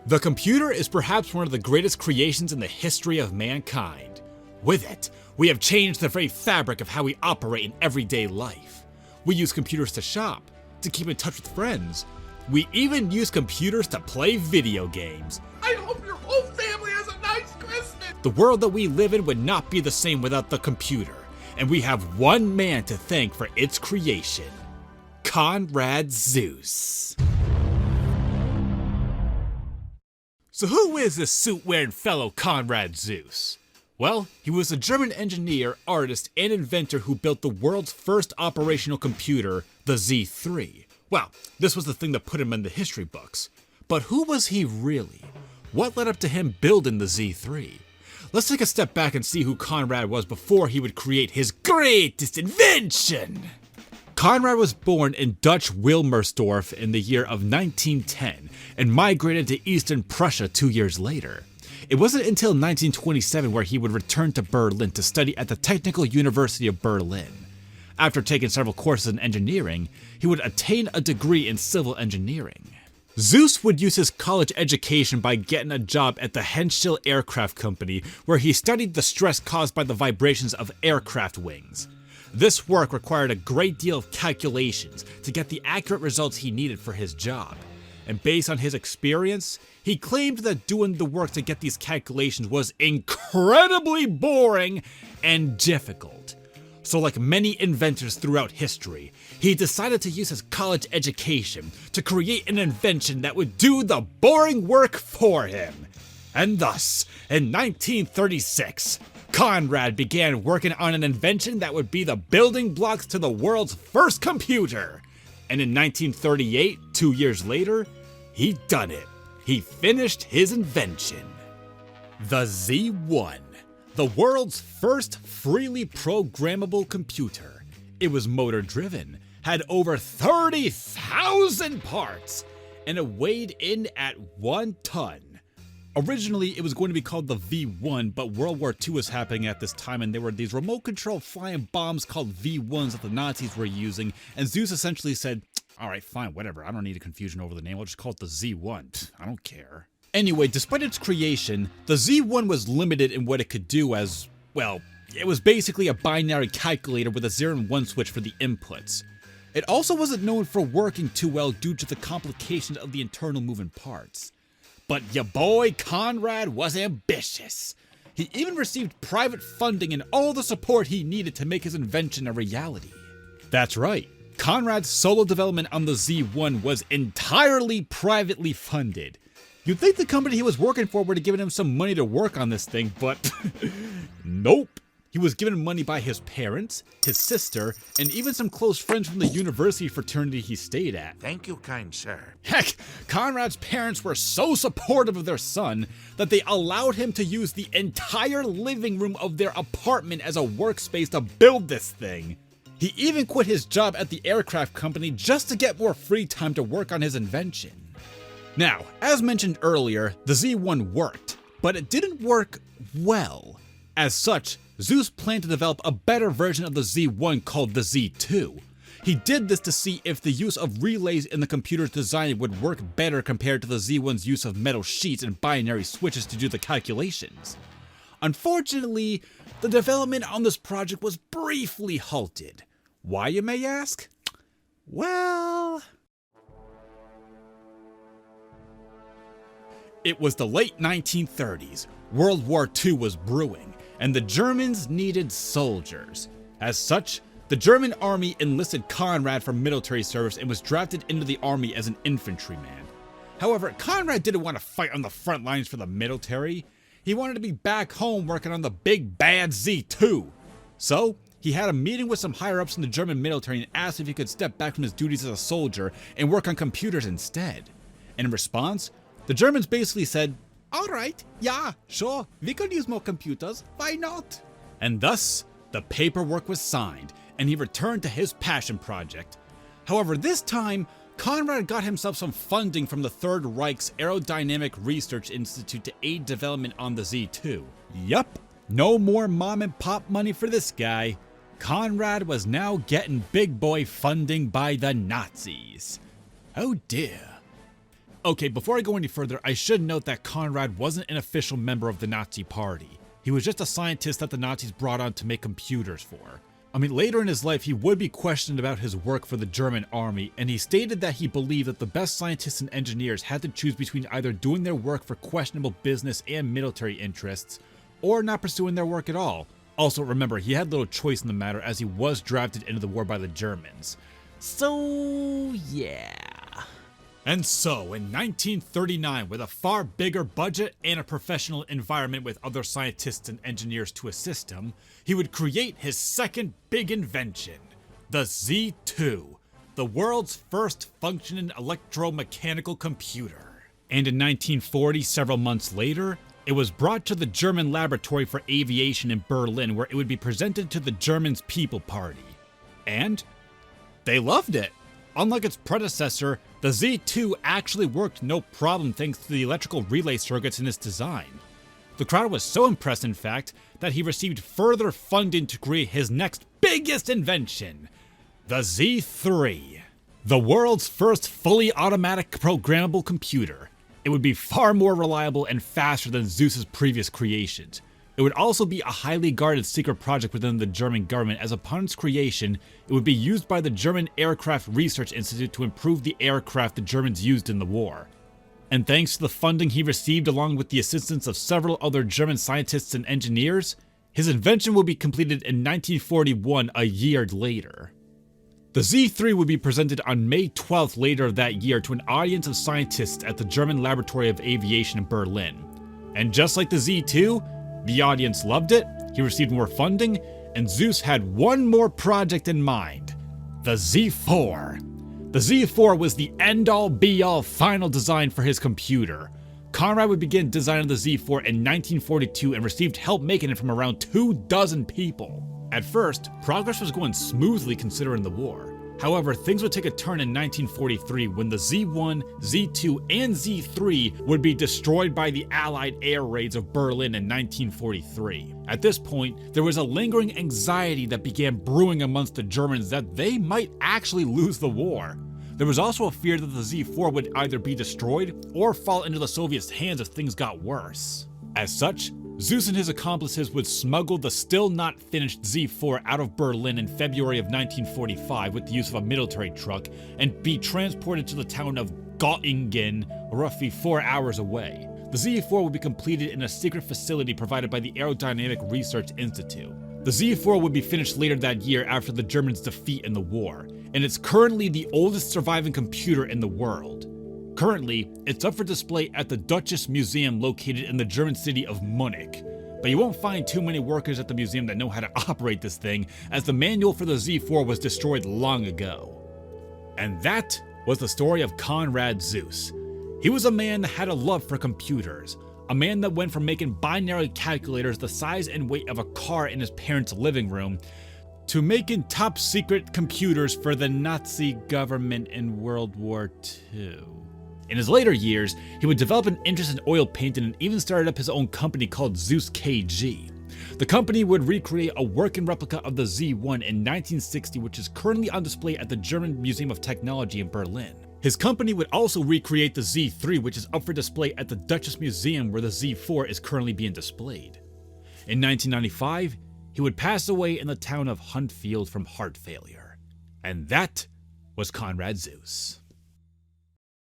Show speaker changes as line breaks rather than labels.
The computer is perhaps one of the greatest creations in the history of mankind. With it, we have changed the very fabric of how we operate in everyday life. We use computers to shop, to keep in touch with friends. We even use computers to play video games.
I hope your whole family has a nice Christmas!
The world that we live in would not be the same without the computer, and we have one man to thank for its creation: Conrad Zuse. So who is this suit-wearing fellow Conrad Zuse? Well, he was a German engineer, artist, and inventor who built the world's first operational computer, the Z3. Well, this was the thing that put him in the history books. But who was he really? What led up to him building the Z3? Let's take a step back and see who Conrad was before he would create his greatest invention! Conrad was born in Dutch Wilmersdorf in the year of 1910 and migrated to Eastern Prussia 2 years later. It wasn't until 1927 where he would return to Berlin to study at the Technical University of Berlin. After taking several courses in engineering, he would attain a degree in civil engineering. Zuse would use his college education by getting a job at the Henschel Aircraft Company, where he studied the stress caused by the vibrations of aircraft wings. This work required a great deal of calculations to get the accurate results he needed for his job. And based on his experience, he claimed that doing the work to get these calculations was incredibly boring and difficult. So like many inventors throughout history, he decided to use his college education to create an invention that would do the boring work for him. And thus, in 1936, Conrad began working on an invention that would be the building blocks to the world's first computer. And in 1938, 2 years later, he done it. He finished his invention. The Z1, the world's first freely programmable computer. It was motor driven, had over 30,000 parts, and it weighed in at 1 ton. Originally, it was going to be called the V1, but World War II was happening at this time, and there were these remote-controlled flying bombs called V1s that the Nazis were using, and Zuse essentially said, alright, fine, whatever, I don't need a confusion over the name, I'll just call it the Z1. I don't care. Anyway, despite its creation, the Z1 was limited in what it could do as, well, it was basically a binary calculator with a 0 and 1 switch for the inputs. It also wasn't known for working too well due to the complications of the internal moving parts. But ya boy Conrad was ambitious. He even received private funding and all the support he needed to make his invention a reality. That's right, Conrad's solo development on the Z1 was entirely privately funded. You'd think the company he was working for would have given him some money to work on this thing, but nope. He was given money by his parents, his sister, and even some close friends from the university fraternity he stayed at.
Thank you, kind sir.
Heck, Conrad's parents were so supportive of their son that they allowed him to use the entire living room of their apartment as a workspace to build this thing. He even quit his job at the aircraft company just to get more free time to work on his invention. Now, as mentioned earlier, the Z1 worked, but it didn't work well. As such, Zuse planned to develop a better version of the Z1 called the Z2. He did this to see if the use of relays in the computer's design would work better compared to the Z1's use of metal sheets and binary switches to do the calculations. Unfortunately, the development on this project was briefly halted. Why, you may ask? Well, it was the late 1930s. World War II was brewing, and the Germans needed soldiers. As such, the German army enlisted Conrad for military service and was drafted into the army as an infantryman. However, Conrad didn't want to fight on the front lines for the military. He wanted to be back home working on the big bad Z2. So, he had a meeting with some higher-ups in the German military and asked if he could step back from his duties as a soldier and work on computers instead. And in response, the Germans basically said, alright, yeah, sure, we could use more computers, why not? And thus, the paperwork was signed, and he returned to his passion project. However, this time, Conrad got himself some funding from the Third Reich's Aerodynamic Research Institute to aid development on the Z2. Yup, no more mom and pop money for this guy. Conrad was now getting big boy funding by the Nazis. Oh dear. Okay, before I go any further, I should note that Conrad wasn't an official member of the Nazi Party. He was just a scientist that the Nazis brought on to make computers for. I mean, later in his life, he would be questioned about his work for the German army, and he stated that he believed that the best scientists and engineers had to choose between either doing their work for questionable business and military interests, or not pursuing their work at all. Also, remember, he had little choice in the matter as he was drafted into the war by the Germans. So, yeah. And so, in 1939, with a far bigger budget and a professional environment with other scientists and engineers to assist him, he would create his second big invention, the Z2, the world's first functioning electromechanical computer. And in 1940, several months later, it was brought to the German Laboratory for Aviation in Berlin, where it would be presented to the Germans' People Party. And they loved it. Unlike its predecessor, the Z2 actually worked no problem thanks to the electrical relay circuits in its design. The crowd was so impressed, in fact, that he received further funding to create his next biggest invention, the Z3, the world's first fully automatic programmable computer. It would be far more reliable and faster than Zeus's previous creations. It would also be a highly guarded secret project within the German government, as upon its creation, it would be used by the German Aircraft Research Institute to improve the aircraft the Germans used in the war. And thanks to the funding he received along with the assistance of several other German scientists and engineers, his invention would be completed in 1941, a year later. The Z3 would be presented on May 12th later that year to an audience of scientists at the German Laboratory of Aviation in Berlin. And just like the Z2, the audience loved it, he received more funding, and Zeus had one more project in mind, the Z4. The Z4 was the end-all be-all final design for his computer. Conrad would begin designing the Z4 in 1942 and received help making it from around 24 people. At first, progress was going smoothly considering the war. However, things would take a turn in 1943 when the Z1, Z2, and Z3 would be destroyed by the Allied air raids of Berlin in 1943. At this point, there was a lingering anxiety that began brewing amongst the Germans that they might actually lose the war. There was also a fear that the Z4 would either be destroyed or fall into the Soviets' hands if things got worse. As such, Zeus and his accomplices would smuggle the still not finished Z4 out of Berlin in February of 1945 with the use of a military truck and be transported to the town of Göttingen, roughly 4 hours away. The Z4 would be completed in a secret facility provided by the Aerodynamic Research Institute. The Z4 would be finished later that year after the Germans' defeat in the war, and it's currently the oldest surviving computer in the world. Currently, it's up for display at the Deutsches Museum located in the German city of Munich. But you won't find too many workers at the museum that know how to operate this thing, as the manual for the Z4 was destroyed long ago. And that was the story of Conrad Zeus. He was a man that had a love for computers, a man that went from making binary calculators the size and weight of a car in his parents' living room, to making top secret computers for the Nazi government in World War II. In his later years, he would develop an interest in oil painting and even started up his own company called Zeus KG. The company would recreate a working replica of the Z1 in 1960, which is currently on display at the German Museum of Technology in Berlin. His company would also recreate the Z3, which is up for display at the Deutsches Museum, where the Z4 is currently being displayed. In 1995, he would pass away in the town of Huntfield from heart failure. And that was Conrad Zeus.